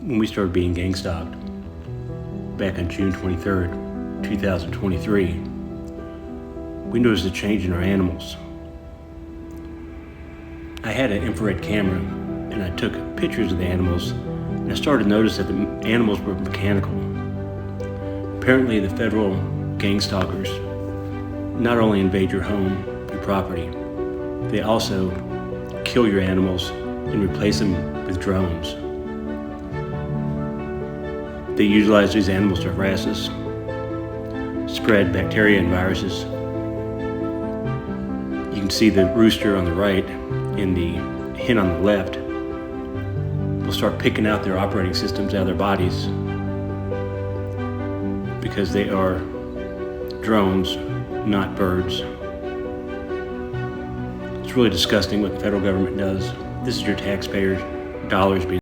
when we started being gang stalked back on June 23rd, 2023, we noticed a change in our animals. I had an infrared camera and I took pictures of the animals, and I started to notice that the animals were mechanical. Apparently the federal gang stalkers not only invade your home, your property, they also kill your animals and replace them with drones. They utilize these animals to harass us, spread bacteria and viruses. You can see the rooster on the right and the hen on the left. They'll start picking out their operating systems out of their bodies because they are drones, not birds. It's really disgusting what the federal government does. This is your taxpayers' dollars being